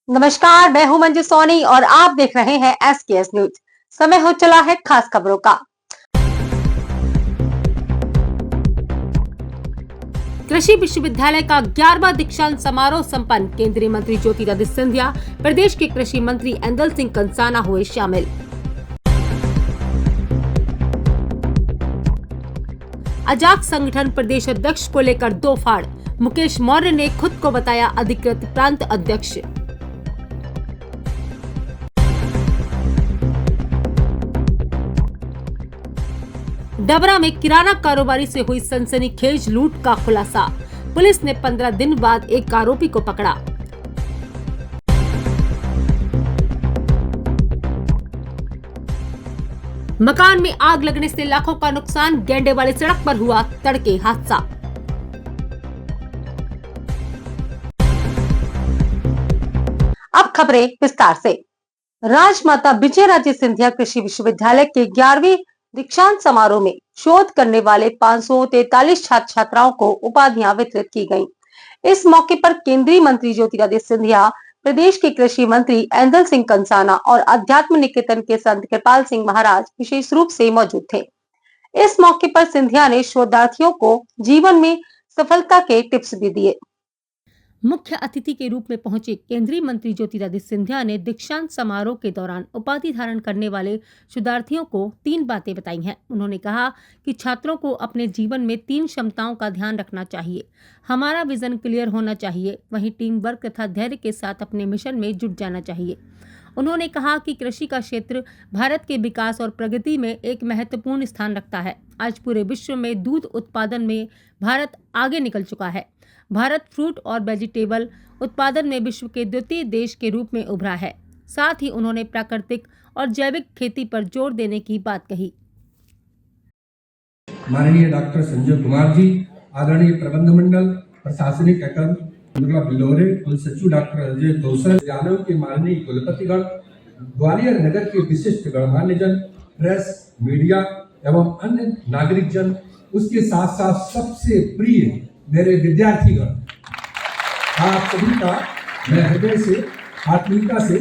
नमस्कार, मैं हूं मंजू सोनी और आप देख रहे हैं SKS न्यूज। समय हो चला है खास खबरों का। कृषि विश्वविद्यालय का 11वां दीक्षांत समारोह संपन्न। केंद्रीय मंत्री ज्योतिरादित्य सिंधिया, प्रदेश के कृषि मंत्री ऐंदल सिंह कंसाना हुए शामिल। अजाक संगठन प्रदेश अध्यक्ष को लेकर दो फाड़। मुकेश मौर्य ने खुद को बताया अधिकृत प्रांत अध्यक्ष। डबरा में किराना कारोबारी से हुई सनसनीखेज लूट का खुलासा। पुलिस ने 15 दिन बाद एक आरोपी को पकड़ा। मकान में आग लगने से लाखों का नुकसान। गेंडे वाली सड़क पर हुआ तड़के हादसा। अब खबरें विस्तार से। राजमाता विजयराजे सिंधिया कृषि विश्वविद्यालय के 11वीं दीक्षांत समारोह में शोध करने वाले 543 छात्र छात्राओं को उपाधियां वितरित की गयी। इस मौके पर केंद्रीय मंत्री ज्योतिरादित्य सिंधिया, प्रदेश के कृषि मंत्री ऐंदल सिंह कंसाना और अध्यात्म निकेतन के संत कृपाल सिंह महाराज विशेष रूप से मौजूद थे। इस मौके पर सिंधिया ने शोधार्थियों को जीवन में सफलता के टिप्स भी दिए। मुख्य अतिथि के रूप में पहुंचे केंद्रीय मंत्री ज्योतिरादित्य सिंधिया ने दीक्षांत समारोह के दौरान उपाधि धारण करने वाले शोधार्थियों को 3 बातें बताई हैं। उन्होंने कहा कि छात्रों को अपने जीवन में 3 क्षमताओं का ध्यान रखना चाहिए। हमारा विजन क्लियर होना चाहिए, वहीं टीम वर्क तथा धैर्य के साथ अपने मिशन में जुट जाना चाहिए। उन्होंने कहा कि कृषि का क्षेत्र भारत के विकास और प्रगति में एक महत्वपूर्ण स्थान रखता है। आज पूरे विश्व में दूध उत्पादन में भारत आगे निकल चुका है। भारत फ्रूट और वेजिटेबल उत्पादन में विश्व के द्वितीय देश के रूप में उभरा है। साथ ही उन्होंने प्राकृतिक और जैविक खेती पर जोर देने की बात कही। माननीय डॉक्टर संजय कुमार जी, आदरणीय प्रबंध मंडल, प्रशासनिक एकम बिलोरे, कुल सचिव डॉक्टर अजय कौशल यादव के माननीय कुलपतिगण, ग्वालियर नगर के विशिष्ट गणमान्यजन, प्रेस, मीडिया एवं अन्य नागरिक जन, उसके साथ साथ सबसे प्रिय मेरे विद्यार्थीगण, आप सभी का मैं हृदय से आत्मीयता से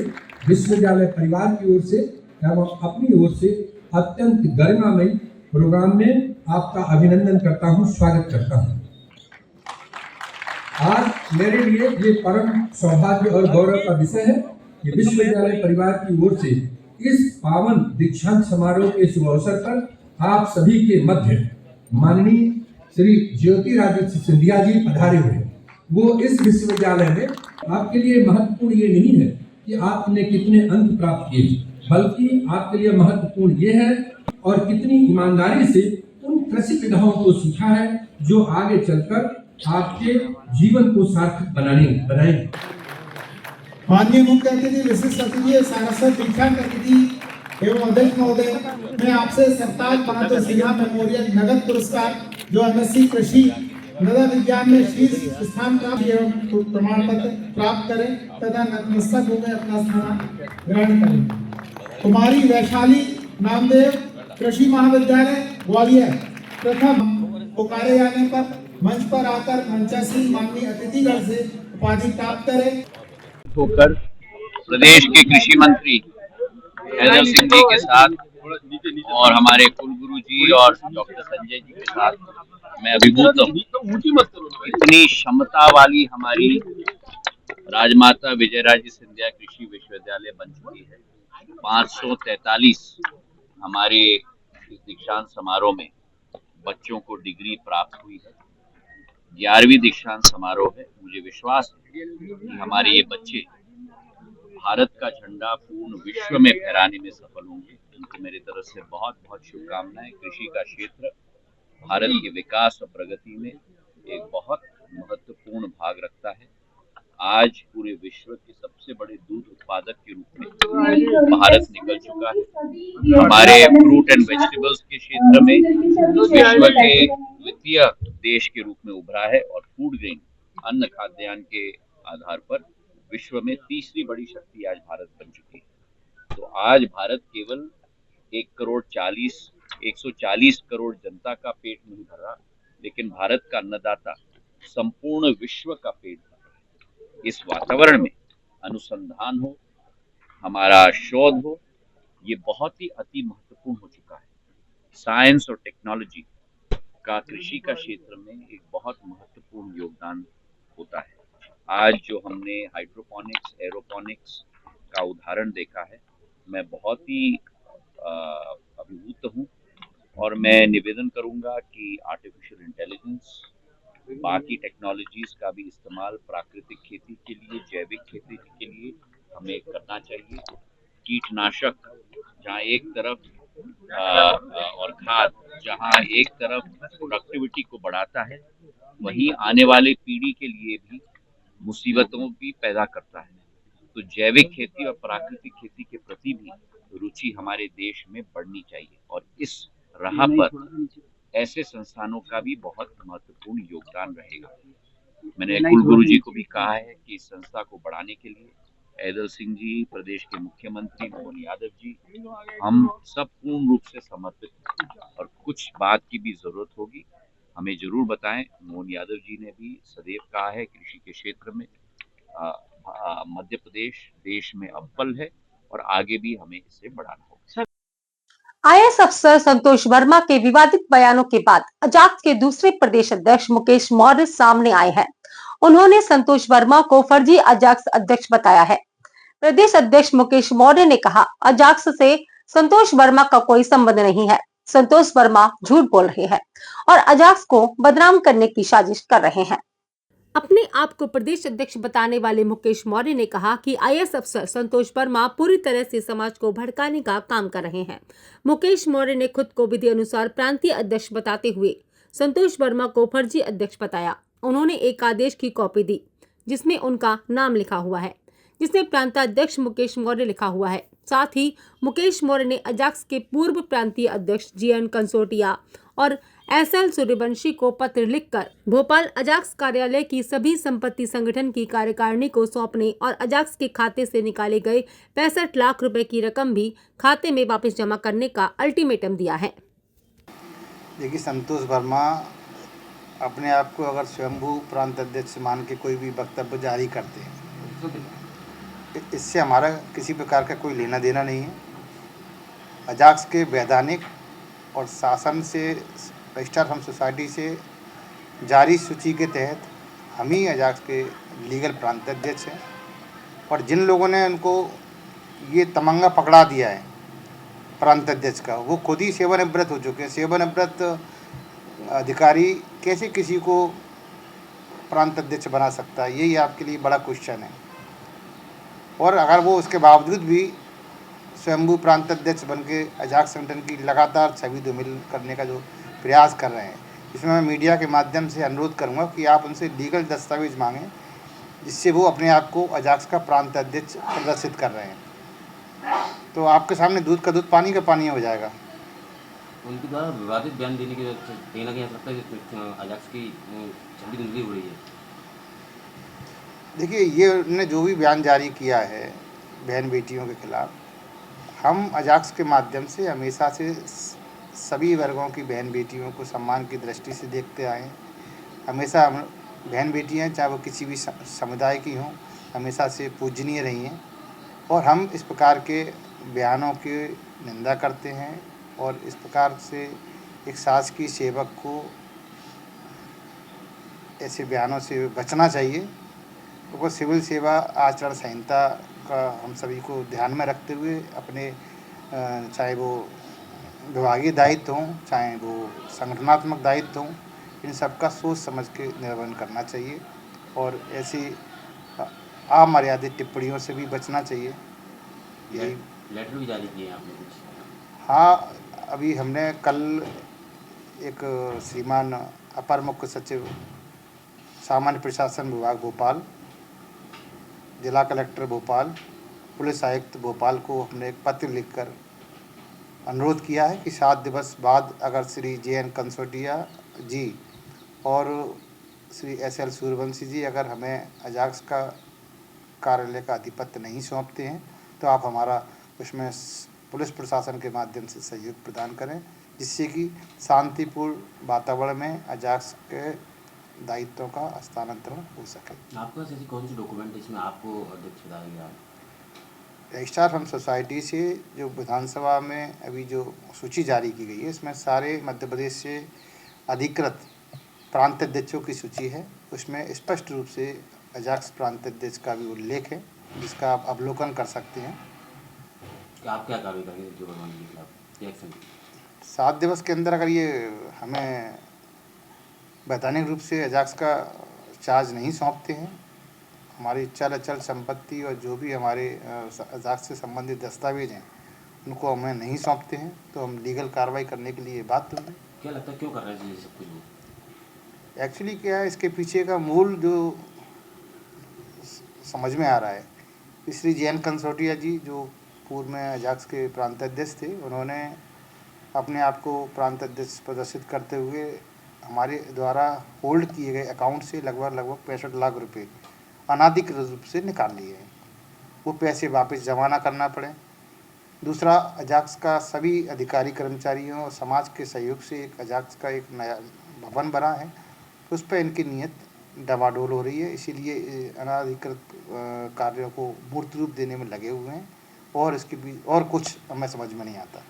विश्वविद्यालय परिवार की ओर से एवं अपनी ओर से अत्यंत गरिमामयी प्रोग्राम में आपका अभिनंदन करता हूं, स्वागत करता हूं। आज मेरे लिए ये परम सौभाग्य और गौरव का विषय है कि विश्वविद्यालय परिवार की ओर से इस पावन दीक्षांत समारोह के शुभ अवसर पर आप सभी के मध्य माननीय श्री ज्योतिरादित्य सिंधिया जी पधारे हुए। वो इस विश्वविद्यालय में आपके लिए महत्वपूर्ण ये नहीं है कि आपने कितने अंक प्राप्त किए, बल्कि आपके लिए महत्वपूर्ण ये है और कितनी ईमानदारी से उन कृषि विधाओं को सीखा है जो आगे चलकर आपके जीवन को सार्थक बनाएंगे। माननीय मुख्य अतिथि, विशिष्ट अतिथि, सारस्वत दीक्षांत अतिथि एवं अध्यक्ष महोदय, मैं आपसे सरताज बहादुर सिन्हा मेमोरियल नगद पुरस्कार जो MSc कृषि मृदा विज्ञान में शीर्ष स्थान प्राप्त एवं प्रमाण पत्र प्राप्त करें तथा नतमस्तक होकर अपना स्थान ग्रहण करें। कुमारी वैशाली नामदेव, कृषि महाविद्यालय ग्वालियर, प्रथम पुकारे जाने पर मंच पर आकर मंचासीन माननीय अतिथिगण से उपाधि प्राप्त करें। होकर प्रदेश के कृषि मंत्री ऐंदल सिंह जी के साथ और हमारे कुलगुरु जी और डॉक्टर संजय जी के साथ मैं अभिभूत हूँ। इतनी क्षमता वाली हमारी राजमाता विजयराजे सिंधिया कृषि विश्वविद्यालय बन चुकी है। 543 हमारे इस दीक्षांत समारोह में बच्चों को डिग्री प्राप्त हुई है। 11वीं दीक्षांत समारोह है। मुझे विश्वास है कि हमारे ये बच्चे भारत का झंडा पूर्ण विश्व में फहराने में सफल होंगे। उनको मेरी तरफ से बहुत बहुत शुभकामनाएं। कृषि का क्षेत्र भारत के विकास और प्रगति में एक बहुत महत्वपूर्ण भाग रखता है। आज पूरे विश्व के सबसे बड़े दूध उत्पादक के रूप में भारत निकल चुका है। हमारे फ्रूट एंड वेजिटेबल्स के क्षेत्र में विश्व के द्वितीय देश के रूप में उभरा है और फूड ग्रेन अन्न खाद्यान्न के आधार पर विश्व में तीसरी बड़ी शक्ति आज भारत बन चुकी है। तो आज भारत केवल 140 करोड़ जनता का पेट नहीं भर रहा, लेकिन भारत का अन्नदाता संपूर्ण विश्व का पेट भर रहा है। इस वातावरण में अनुसंधान हो, हमारा शोध हो, ये बहुत ही अति महत्वपूर्ण हो चुका है। साइंस और टेक्नोलॉजी का कृषि का क्षेत्र में एक बहुत महत्वपूर्ण योगदान होता है। आज जो हमने हाइड्रोपोनिक्स, एरोपोनिक्स का उदाहरण देखा है, मैं बहुत ही अभिभूत हूँ और मैं निवेदन करूंगा कि आर्टिफिशियल इंटेलिजेंस, बाकी टेक्नोलॉजीज का भी इस्तेमाल प्राकृतिक खेती के लिए, जैविक खेती के लिए हमें करना चाहिए। कीटनाशक जहाँ एक तरफ और खाद जहाँ एक तरफ प्रोडक्टिविटी को बढ़ाता है, वहीं आने वाले पीढ़ी के लिए भी मुसीबतों भी पैदा करता है। तो जैविक खेती और प्राकृतिक खेती के प्रति भी रुचि हमारे देश में बढ़नी चाहिए और इस राह पर ऐसे संस्थानों का भी बहुत महत्वपूर्ण योगदान रहेगा। मैंने कुलगुरु जी को भी कहा है कि इस संस्था को बढ़ाने के लिए ऐदल सिंह जी, प्रदेश के मुख्यमंत्री मोहन यादव जी, हम सब पूर्ण रूप से समर्पित हैं और कुछ बात की भी जरूरत होगी हमें जरूर बताएं। मोहन यादव जी ने भी सदैव कहा है कृषि के क्षेत्र में मध्य प्रदेश देश में अव्वल है और आगे भी हमें इसे बढ़ाना होगा। आईएएस अफसर संतोष वर्मा के विवादित बयानों के बाद अजाक्स के दूसरे प्रदेश अध्यक्ष मुकेश मौर्य सामने आए हैं। उन्होंने संतोष वर्मा को फर्जी अजाक्स अध्यक्ष बताया है। प्रदेश अध्यक्ष मुकेश मौर्य ने कहा, अजाक्स से संतोष वर्मा का कोई संबंध नहीं है। संतोष वर्मा झूठ बोल रहे हैं और अजाक्स को बदनाम करने की साजिश कर रहे हैं। अपने आप को प्रदेश अध्यक्ष बताने वाले मुकेश मौर्य ने कहा कि आईएएस अफसर संतोष वर्मा पूरी तरह से समाज को भड़काने का काम कर रहे हैं। मुकेश मौर्य ने खुद को विधि अनुसार प्रांतीय अध्यक्ष बताते हुए संतोष वर्मा को फर्जी अध्यक्ष बताया। उन्होंने एक आदेश की कॉपी दी जिसमें उनका नाम लिखा हुआ है, जिसमें प्रांताध्यक्ष मुकेश मौर्य लिखा हुआ है। साथ ही मुकेश मौर्य ने अजाक्स के पूर्व प्रांतीय अध्यक्ष जीएन कंसोटिया और एसएल सूर्यवंशी को पत्र लिखकर भोपाल अजाक्स कार्यालय की सभी संपत्ति संगठन की कार्यकारिणी को सौंपने और अजाक्स के खाते से निकाले गए 65 लाख रुपए की रकम भी खाते में वापस जमा करने का अल्टीमेटम दिया है। देखिए, संतोष वर्मा अपने आप को अगर स्वयंभू प्रांत अध्यक्ष मान के कोई भी वक्तव्य जारी करते हैं, इससे हमारा किसी प्रकार का कोई लेना देना नहीं है। अजाक्स के वैधानिक और शासन से रजिस्ट्रार हम सोसाइटी से जारी सूची के तहत हम ही अजाक्स के लीगल प्रांत अध्यक्ष हैं और जिन लोगों ने उनको ये तमंगा पकड़ा दिया है प्रांत अध्यक्ष का, वो खुद ही सेवानिवृत्त हो चुके हैं। सेवानिवृत्त अधिकारी कैसे किसी को प्रांत अध्यक्ष बना सकता है, यही आपके लिए बड़ा क्वेश्चन है। और अगर वो उसके बावजूद भी स्वयंभू प्रांत अध्यक्ष बन के अजाक्स संगठन की लगातार छवि धूमिल करने का जो प्रयास कर रहे हैं, इसमें मैं मीडिया के माध्यम से अनुरोध करूंगा कि आप उनसे लीगल दस्तावेज मांगें जिससे वो अपने आप को अजाक्स का प्रांत अध्यक्ष प्रदर्शित कर रहे हैं। तो आपके सामने दूध का दूध पानी का पानी हो जाएगा। उनके द्वारा विवादित बयान देने की कहीं ना कहीं ऐसा लगता है कि अजाक्स की छवि धुंधली हो रही है। देखिए, ये उन्होंने जो भी बयान जारी किया है बहन बेटियों के खिलाफ, हम अजाक्स के माध्यम से हमेशा से सभी वर्गों की बहन बेटियों को सम्मान की दृष्टि से देखते आए हैं। हमेशा हम बहन बेटियां चाहे वो किसी भी समुदाय की हों, हमेशा से पूजनीय रही हैं और हम इस प्रकार के बयानों की निंदा करते हैं और इस प्रकार से एक शासकीय सेवक को ऐसे बयानों से बचना चाहिए। तो सिविल सेवा आचरण संहिता का हम सभी को ध्यान में रखते हुए अपने चाहे वो विभागीय दायित्व हों, चाहे वो संगठनात्मक दायित्व हों, इन सब का सोच समझ के निर्वहन करना चाहिए और ऐसी अमर्यादित टिप्पणियों से भी बचना चाहिए। लेटर भी जारी किए हैं आपने कुछ? हाँ, अभी हमने कल एक श्रीमान अपर मुख्य सचिव सामान्य प्रशासन विभाग भोपाल, जिला कलेक्टर भोपाल, पुलिस आयुक्त भोपाल को हमने एक पत्र लिखकर अनुरोध किया है कि 7 दिवस बाद अगर श्री JN कंसोटिया जी और श्री SL सूर्यवंशी जी अगर हमें अजाक्स का कार्यालय का आधिपत्य नहीं सौंपते हैं तो आप हमारा उसमें पुलिस प्रशासन के माध्यम से सहयोग प्रदान करें, जिससे कि शांतिपूर्ण वातावरण में अजाक्स के दायित्वों का हस्तांतरण हो सके। आपके पास ऐसी कौन सी डॉक्यूमेंट है इसमें आपको अध्यक्ष बताया गया? स्टार फिल्म सोसाइटी से जो विधानसभा में अभी जो सूची जारी की गई है, इसमें सारे मध्य प्रदेश से अधिकृत प्रांत अध्यक्षों की सूची है। उसमें स्पष्ट रूप से अजाक्स प्रांत अध्यक्ष का भी उल्लेख है, जिसका आप अवलोकन कर सकते हैं। कि आप क्या कार्रवाई करेंगे जो भगवान जी के खिलाफ, क्या एक्शन? 7 दिवस के अंदर अगर ये हमें वैधानिक रूप से अजाक्स का चार्ज नहीं सौंपते हैं, हमारी चल अचल संपत्ति और जो भी हमारे अजाक्स से संबंधित दस्तावेज हैं उनको हमें नहीं सौंपते हैं, तो हम लीगल कार्रवाई करने के लिए बाध्य होंगे। क्या लगता है क्यों कर रहे हैं ये सब कुछ? एक्चुअली क्या है, इसके पीछे का मूल जो समझ में आ रहा है, श्री जैन कंसोटिया जी जो पूर्व में अजाक्स के प्रांत अध्यक्ष थे, उन्होंने अपने आप को प्रांत अध्यक्ष प्रदर्शित करते हुए हमारे द्वारा होल्ड किए गए अकाउंट से लगभग 65 लाख रुपए अनाधिकृत रूप से निकाल लिए हैं। वो पैसे वापस जमा ना करना पड़े। दूसरा, अजाक्स का सभी अधिकारी कर्मचारियों और समाज के सहयोग से एक अजाक्स का एक नया भवन बना है, उस पर इनकी नीयत डबाडोल हो रही है। इसीलिए अनाधिकृत कार्यों को मूर्त रूप देने में लगे हुए हैं और इसके बीच और कुछ हमें समझ में नहीं आता।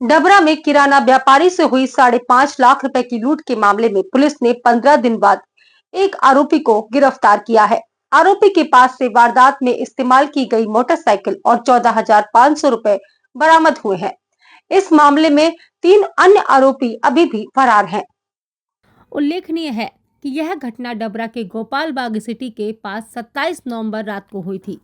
डबरा में किराना व्यापारी से हुई 5.5 लाख रुपए की लूट के मामले में पुलिस ने 15 दिन बाद एक आरोपी को गिरफ्तार किया है। आरोपी के पास से वारदात में इस्तेमाल की गई मोटरसाइकिल और 14,500 रुपए बरामद हुए हैं। इस मामले में 3 अन्य आरोपी अभी भी फरार हैं। उल्लेखनीय है कि यह घटना डबरा के गोपाल बाग सिटी के पास 27 नवंबर रात को हुई थी।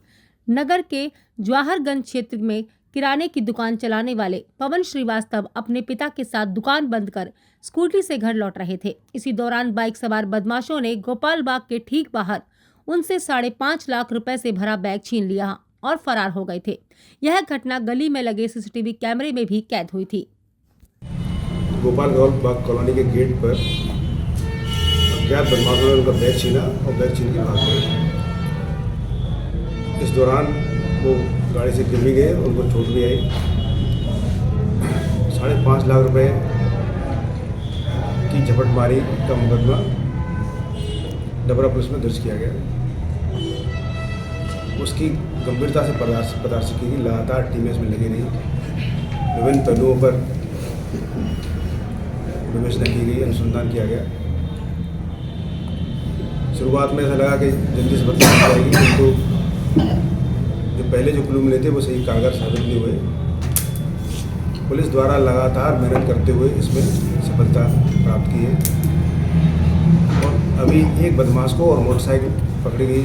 नगर के जवाहरगंज क्षेत्र में किराने की दुकान चलाने वाले पवन श्रीवास्तव अपने पिता के साथ दुकान बंद कर स्कूटी से घर लौट रहे थे। इसी दौरान बाइक सवार बदमाशों ने गोपाल बाग के ठीक बाहर उनसे 5.5 लाख रुपए से भरा बैग छीन लिया और फरार हो गए थे। यह घटना गली में लगे सीसीटीवी कैमरे में भी कैद हुई थी। गोपाल बाग कॉलोनी के गेट पर अज्ञात बदमाशों ने उनका बैग छीना और बैग छीन के भाग गए। इस दौरान वो गाड़ी से गिर भी गए, उनको चोट भी आई। 5.5 लाख रुपए की झपटमारी का मुकदमा डबरा पुलिस में दर्ज किया गया। उसकी गंभीरता से परामर्श की गई, लगातार टीमें इसमें लगी रही, विभिन्न पहलुओं पर विवेचना की गई, अनुसंधान किया गया। शुरुआत में ऐसा लगा कि जल्दी से बदलाव हो जाएगी, किंतु जो पहले जो क्लू मिले थे वो सही कारगर साबित नहीं हुए। पुलिस द्वारा लगातार मेहनत करते हुए इसमें सफलता प्राप्त की है और अभी एक बदमाश को और मोटरसाइकिल पकड़ी गई,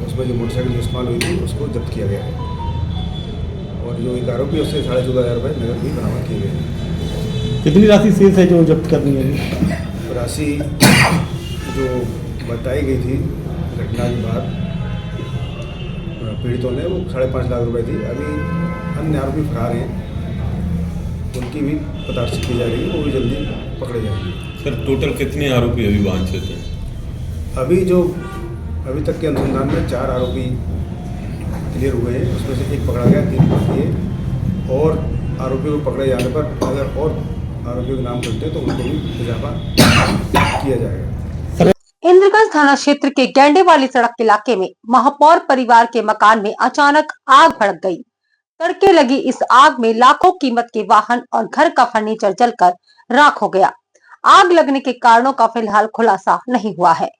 उसमें जो मोटरसाइकिल इस्तेमाल हुई थी उसको जब्त किया गया है और जो एक आरोपी उससे 14,500 रुपये नगद भी बरामद किए गए। कितनी राशि शेष है जो जब्त करनी है? राशि जो बताई गई थी घटना के बाद पीड़ितों ने वो 5.5 लाख रुपए थी। अभी अन्य आरोपी फरार हैं, उनकी भी पताश की जा रही है, वो भी जल्दी पकड़े जाएंगे। सर टोटल कितने आरोपी अभी वांछित हैं? अभी तक के अनुसंधान में 4 आरोपी क्लियर हुए हैं, उसमें से एक पकड़ा गया, 3 बाकी है और आरोपियों को पकड़े जाने पर अगर और आरोपियों के नाम खुलते हैं तो उनको भी इजाफा किया जाएगा। इंद्रगंज थाना क्षेत्र के गेंडेवाली सड़क इलाके में महापौर परिवार के मकान में अचानक आग भड़क गई। तड़के लगी इस आग में लाखों कीमत के वाहन और घर का फर्नीचर जलकर राख हो गया। आग लगने के कारणों का फिलहाल खुलासा नहीं हुआ है।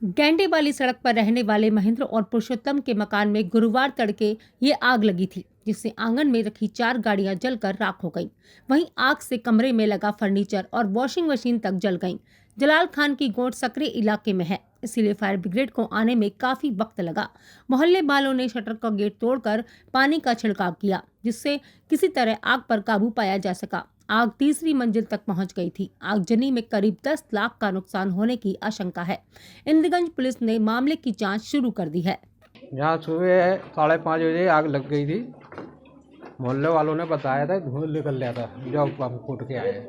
गेंडेवाली सड़क पर रहने वाले महेंद्र और पुरुषोत्तम के मकान में गुरुवार तड़के ये आग लगी थी, जिससे आंगन में रखी 4 गाड़ियां जलकर राख हो गईं। वहीं आग से कमरे में लगा फर्नीचर और वॉशिंग मशीन तक जल गईं। जलाल खान की गोट सकरी इलाके में है, इसीलिए फायर ब्रिगेड को आने में काफी वक्त लगा। मोहल्ले वालों ने शटर का गेट तोड़कर पानी का छिड़काव किया, जिससे किसी तरह आग पर काबू पाया जा सका। आग तीसरी मंजिल तक पहुंच गई थी। आगजनी में करीब 10 लाख का नुकसान होने की आशंका है। इंद्रगंज पुलिस ने मामले की जांच शुरू कर दी है। यहाँ सुबह 5:30 बजे आग लग गई थी। मोहल्ले वालों ने बताया था धुआं निकल रहा था, जब हम फूट के आए।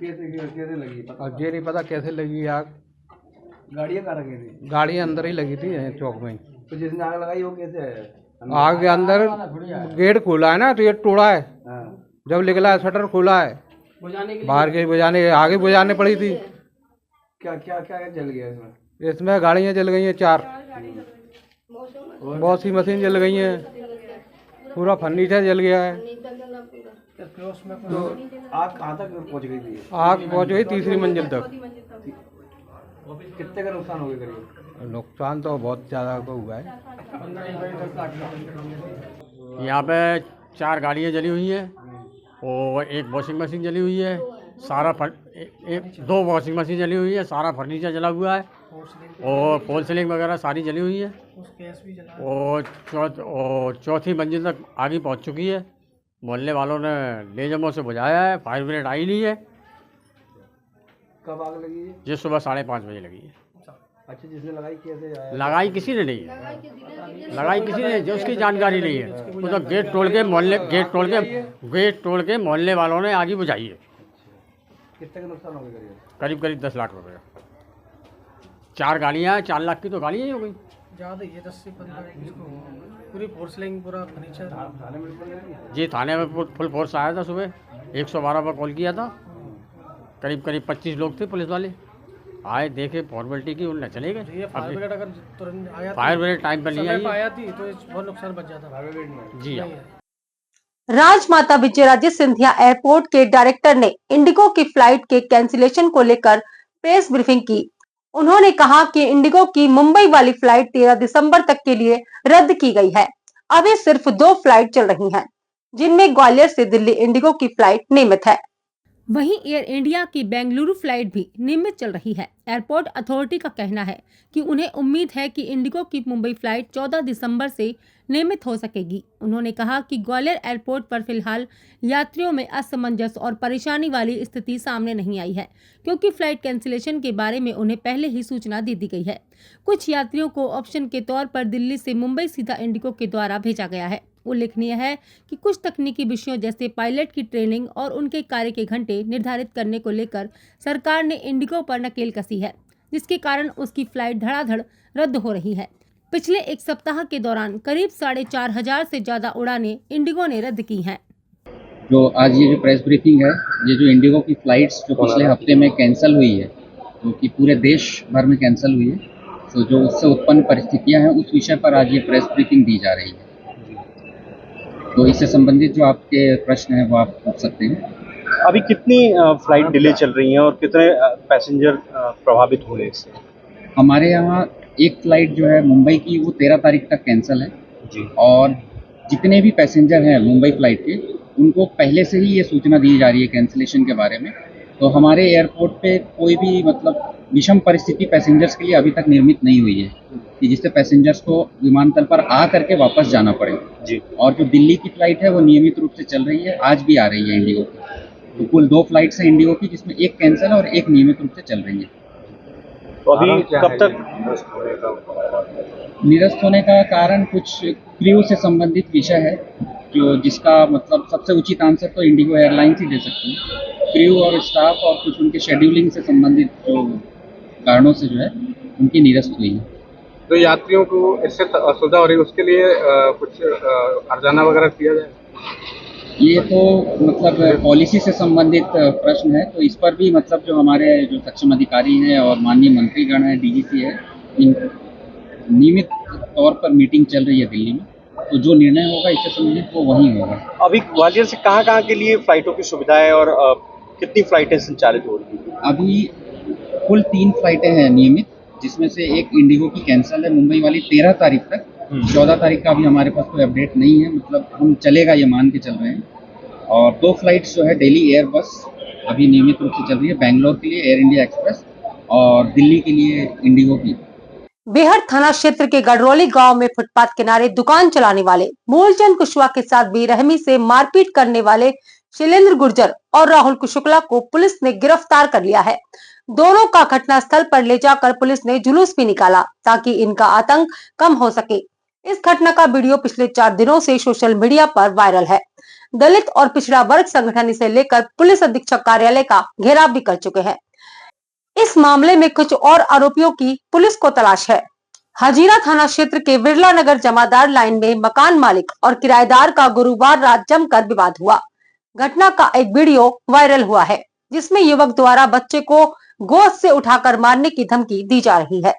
कैसे लगी? अब ये नहीं पता कैसे लगी आग। गाड़ियाँ कहाँ लगी थी? गाड़ियाँ अंदर ही लगी थी चौक में। तो जिसने आग लगाई वो कैसे है? आग के अंदर गेट खोला है ना, तो ये तोड़ा है। जब निकला है शटर खोला है, बाहर के बुझाने आगे बुझाने पड़ी थी, क्या क्या क्या जल गया इसमें? इसमें गाड़ियाँ जल गई हैं 4, वॉशिंग मशीन जल गई है, पूरा फर्नीचर जल गया है। तो आग कहाँ तक पहुँच गई थी? आग पहुँच गई तीसरी मंजिल तक। कितने का नुकसान हो गया करीब? नुकसान तो बहुत ज़्यादा को हुआ है। यहाँ पे 4 गाड़ियाँ जली हुई है और एक वॉशिंग मशीन जली हुई है, सारा 2 वॉशिंग मशीन जली हुई है, सारा फर्नीचर जला हुआ है और फॉल सीलिंग वगैरह सारी जली हुई है और चौथी मंजिल तक आगे पहुँच चुकी है। मोहल्ले वालों ने लेजमों से बुझाया है, फायर ब्रिगेड आई नहीं है। कब आग लगी है? ये सुबह 5:30 बजे लगी है। अच्छा, जिसने लगाई कैसे? लगाई किसी ने नहीं है, लगाई किसी ने, जो उसकी जानकारी नहीं है। वो तो गेट तोड़ के मोहल्ले वालों ने आगे बुझाई है। कितने का नुकसान हो गया करीब? करीब 10 लाख रुपए। 4 गाड़ियाँ हैं, 4 लाख की तो गाड़ियाँ ही हो गई। ज़्यादा ये 10 से 15 पूरी पोर्सलिंग पूरा फर्नीचर। जी, थाने में फुल फोर्स आया था सुबह, 112 पर कॉल किया था। करीब 25 लोग थे, पुलिस वाले आए, देखे, फॉर्मेलिटी की, उन्हें चले गए। फायर ब्रिगेड अगर तुरंत आया, फायर ब्रिगेड टाइम पर नहीं आया थी तो बहुत नुकसान बच जाता फायर ब्रिगेड में। जी हाँ। राजमाता विजयराजे सिंधिया एयरपोर्ट के डायरेक्टर ने इंडिगो की फ्लाइट के कैंसिलेशन को लेकर प्रेस ब्रीफिंग की। उन्होंने कहा कि इंडिगो की मुंबई वाली फ्लाइट 13 दिसंबर तक के लिए रद्द की गई है। अभी सिर्फ 2 फ्लाइट चल रही हैं, जिनमें ग्वालियर से दिल्ली इंडिगो की फ्लाइट नियमित है। वहीं एयर इंडिया की बेंगलुरु फ्लाइट भी नियमित चल रही है। एयरपोर्ट अथॉरिटी का कहना है कि उन्हें उम्मीद है कि इंडिगो की मुंबई फ्लाइट 14 दिसंबर से नियमित हो सकेगी। उन्होंने कहा कि ग्वालियर एयरपोर्ट पर फिलहाल यात्रियों में असमंजस और परेशानी वाली स्थिति सामने नहीं आई है, क्योंकि फ्लाइट कैंसिलेशन के बारे में उन्हें पहले ही सूचना दे दी गई है। कुछ यात्रियों को ऑप्शन के तौर पर दिल्ली से मुंबई सीधा इंडिगो के द्वारा भेजा गया है। उल्लेखनीय है कि कुछ तकनीकी विषयों जैसे पायलट की ट्रेनिंग और उनके कार्य के घंटे निर्धारित करने को लेकर सरकार ने इंडिगो पर नकेल कसी है, जिसके कारण उसकी फ्लाइट धड़ाधड़ रद्द हो रही है। पिछले 1 सप्ताह के दौरान करीब 4,500 से ज्यादा उड़ानें इंडिगो ने रद्द की हैं। जो आज ये जो प्रेस ब्रीफिंग है, ये जो इंडिगो की फ्लाइट्स जो पिछले हफ्ते में कैंसिल हुई है, जो कि पूरे देश भर में कैंसिल हुई है, तो जो उससे उत्पन्न परिस्थितियां हैं उस विषय पर आज ये प्रेस ब्रीफिंग दी जा रही है। तो इससे संबंधित जो आपके प्रश्न हैं वो आप पूछ सकते हैं। अभी कितनी फ्लाइट डिले चल रही हैं और कितने पैसेंजर प्रभावित हुए इससे? हमारे यहाँ एक फ्लाइट जो है मुंबई की, वो 13 तारीख तक कैंसिल है जी। और जितने भी पैसेंजर हैं मुंबई फ्लाइट के, उनको पहले से ही ये सूचना दी जा रही है कैंसिलेशन के बारे में। तो हमारे एयरपोर्ट पे कोई भी मतलब विषम परिस्थिति पैसेंजर्स के लिए अभी तक निर्मित नहीं हुई है कि जिससे पैसेंजर्स को विमानतल पर आ करके वापस जाना पड़े जी। और जो दिल्ली की फ्लाइट है वो नियमित रूप से चल रही है, आज भी आ रही है इंडिगो की। तो कुल 2 फ्लाइट्स हैं इंडिगो की, जिसमें एक कैंसिल और एक नियमित रूप से चल रही है। तो अभी कब तक निरस्त होने का कारण कुछ क्रू से संबंधित विषय है, जो जिसका मतलब सबसे उचित आंसर तो इंडिगो एयरलाइंस ही दे सकती है। क्रू और स्टाफ और कुछ उनके शेड्यूलिंग से संबंधित जो कारणों से जो है उनकी निरस्त हुई है। तो यात्रियों को इससे असुविधा हो रही है, उसके लिए कुछ हर्जाना वगैरह किया जाए? ये तो मतलब पॉलिसी से संबंधित प्रश्न है, तो इस पर भी मतलब जो हमारे जो सक्षम अधिकारी हैं और माननीय मंत्रीगण हैं, डीजीसी है, इन नियमित तौर पर मीटिंग चल रही है दिल्ली में। तो जो निर्णय होगा इससे संबंधित वो वहीं होगा। अभी ग्वालियर से कहाँ के लिए फ्लाइटों की सुविधा है और कितनी फ्लाइटें संचालित हो रही हैं? अभी कुल 3 फ्लाइटें हैं नियमित, जिसमें से एक इंडिगो की कैंसिल है मुंबई वाली 13 तारीख तक। 14 तारीख का अभी हमारे पास कोई अपडेट नहीं है, मतलब हम चलेगा ये मान के चल रहे हैं। और 2 फ्लाइट्स जो है डेली एयर बस अभी नियमित रूप से चल रही है, बेंगलोर के लिए एयर इंडिया एक्सप्रेस और दिल्ली के लिए इंडिगो की। बेहर थाना क्षेत्र के गडरौली गांव में फुटपाथ किनारे दुकान चलाने वाले मूलचंद कुशवाहा के साथ बेरहमी से मारपीट करने वाले शैलेंद्र गुर्जर और राहुल शुक्ला को पुलिस ने गिरफ्तार कर लिया है। दोनों का घटनास्थल पर ले जाकर पुलिस ने जुलूस भी निकाला ताकि इनका आतंक कम हो सके। इस घटना का वीडियो पिछले 4 दिनों से सोशल मीडिया पर वायरल है। दलित और पिछड़ा वर्ग संगठन इसे लेकर पुलिस अधीक्षक कार्यालय का घेराव भी कर चुके हैं। इस मामले में कुछ और आरोपियों की पुलिस को तलाश है। हजीरा थाना क्षेत्र के बिरला नगर जमादार लाइन में मकान मालिक और किराएदार का गुरुवार रात जमकर विवाद हुआ। घटना का एक वीडियो वायरल हुआ है, जिसमें युवक द्वारा बच्चे को गोद से उठाकर मारने की धमकी दी जा रही है।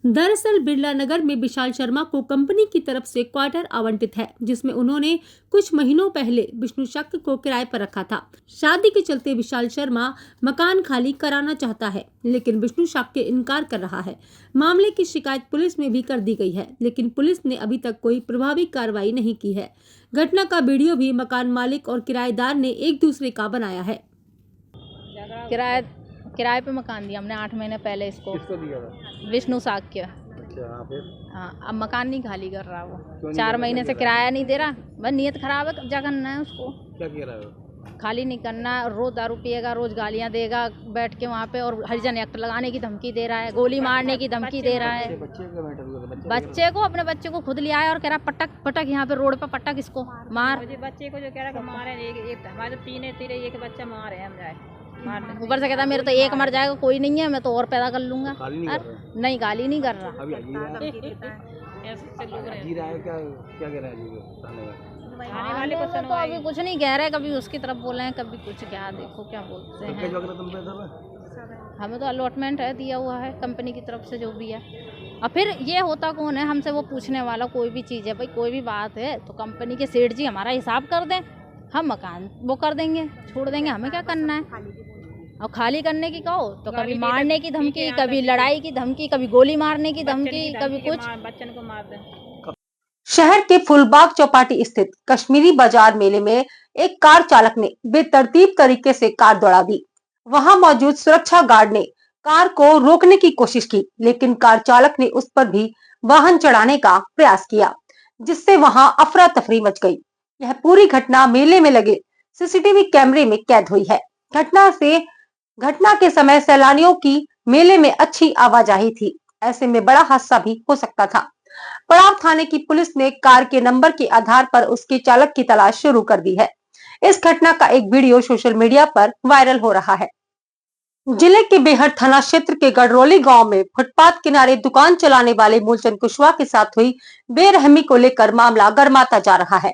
दरअसल बिरला नगर में विशाल शर्मा को कंपनी की तरफ से क्वार्टर आवंटित है, जिसमें उन्होंने कुछ महीनों पहले विष्णु शक को किराए पर रखा था। शादी के चलते विशाल शर्मा मकान खाली कराना चाहता है, लेकिन विष्णु शक के इनकार कर रहा है। मामले की शिकायत पुलिस में भी कर दी गई है, लेकिन पुलिस ने अभी तक कोई प्रभावी कार्रवाई नहीं की है। घटना का वीडियो भी मकान मालिक और किराएदार ने एक दूसरे का बनाया है। किराए पे मकान दिया हमने 8 महीने पहले इसको। किसको दिया था? विष्णु साक्य। अच्छा, फिर? हाँ, अब मकान नहीं खाली कर रहा वो। 4 महीने से किराया नहीं दे रहा। बस नियत खराब है, कब्जा करना है उसको। क्या कह रहा है? खाली नहीं करना, रोज दारू पिएगा, रोज गालियाँ देगा बैठ के वहाँ पे, और हरिजन एक्ट लगाने की धमकी दे रहा है, गोली मारने की धमकी दे रहा है। बच्चे को, अपने बच्चे को खुद लिया है और कह रहा पटक पटक, यहाँ पे रोड पे पटक इसको मार। बच्चे को जो कह रहा मारे, हमारे तीन एक बच्चा मारे हम जाए। ऊपर से कहता मेरे तो एक मर जाएगा, कोई नहीं है, मैं तो और पैदा कर लूंगा। नहीं, गाली नहीं कर रहा। तो अभी कुछ नहीं कह रहे, कभी उसकी तरफ बोले हैं, कभी कुछ। क्या देखो क्या बोलते हैं। हमें तो अलॉटमेंट है, दिया हुआ है कंपनी की तरफ से जो भी है। और फिर ये होता कौन है हमसे वो पूछने वाला? कोई भी चीज़ है भाई, कोई भी बात है तो कंपनी के सेठ जी हमारा हिसाब कर दें, हम मकान वो कर देंगे, छोड़ देंगे, हमें क्या करना है। और खाली करने की कहो तो कभी मारने की धमकी, कभी लड़ाई की धमकी, कभी गोली मारने की धमकी, कभी कुछ। बच्चन को मार दें। शहर के फुलबाग चौपाटी स्थित कश्मीरी बाजार मेले में एक कार चालक ने बेतरतीब तरीके से कार दौड़ा दी। वहां मौजूद सुरक्षा गार्ड ने कार को रोकने की कोशिश की, लेकिन कार चालक ने उस पर भी वाहन चढ़ाने का प्रयास किया, जिससे वहां अफरा तफरी मच गई। यह पूरी घटना मेले में लगे सीसीटीवी कैमरे में कैद हुई है। घटना के समय सैलानियों की मेले में अच्छी आवाजाही थी, ऐसे में बड़ा हादसा भी हो सकता था। पड़ाव थाने की पुलिस ने कार के नंबर के आधार पर उसके चालक की तलाश शुरू कर दी है। इस घटना का एक वीडियो सोशल मीडिया पर वायरल हो रहा है। जिले के बेहट थाना क्षेत्र के गडरोली गांव में फुटपाथ किनारे दुकान चलाने वाले मूलचंद कुशवाहा के साथ हुई बेरहमी को लेकर मामला गरमाता जा रहा है।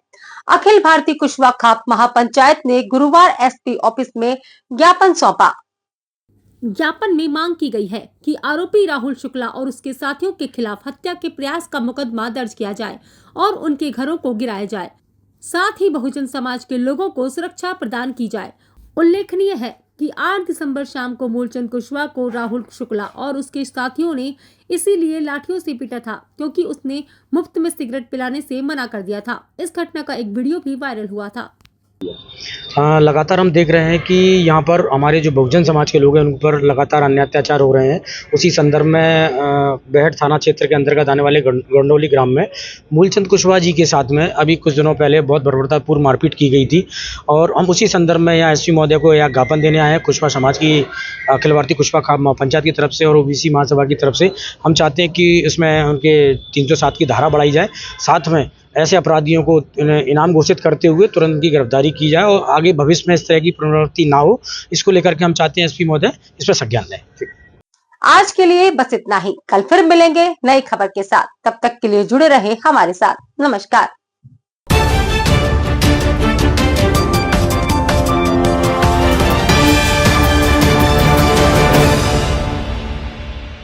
अखिल भारतीय कुशवाहा खाप महापंचायत ने गुरुवार एसपी ऑफिस में ज्ञापन सौंपा। ज्ञापन में मांग की गई है कि आरोपी राहुल शुक्ला और उसके साथियों के खिलाफ हत्या के प्रयास का मुकदमा दर्ज किया जाए और उनके घरों को गिराया जाए। साथ ही बहुजन समाज के लोगों को सुरक्षा प्रदान की जाए। उल्लेखनीय है कि 8 दिसंबर शाम को मूलचंद कुशवाहा को राहुल शुक्ला और उसके साथियों ने इसीलिए लाठियों से पीटा था क्योंकि उसने मुफ्त में सिगरेट पिलाने से मना कर दिया था। इस घटना का एक वीडियो भी वायरल हुआ था। लगातार हम देख रहे हैं कि यहाँ पर हमारे जो बहुजन समाज के लोग हैं उन पर लगातार अन्य अत्याचार हो रहे हैं। उसी संदर्भ में बेहट थाना क्षेत्र के अंतर्गत आने वाले गंडोली ग्राम में मूलचंद कुशवाहा जी के साथ में अभी कुछ दिनों पहले बहुत बर्बरतापूर्ण मारपीट की गई थी और हम उसी संदर्भ में यहाँ एसपी महोदय को यहाँ ज्ञापन देने आए हैं। कुशवाहा समाज की अखिल भारतीय कुशवाहा खाप महापंचायत की तरफ से और ओबीसी महासभा की तरफ से हम चाहते हैं कि इसमें उनके 307 की धारा बढ़ाई जाए, साथ में ऐसे अपराधियों को इनाम घोषित करते हुए तुरंत उनकी गिरफ्तारी की जाए और आगे भविष्य में इस तरह की पुनरावृत्ति ना हो, इसको लेकर के हम चाहते हैं एसपी महोदय इस पर संज्ञान लें। आज के लिए बस इतना ही। कल फिर मिलेंगे नई खबर के साथ। तब तक के लिए जुड़े रहे हमारे साथ। नमस्कार।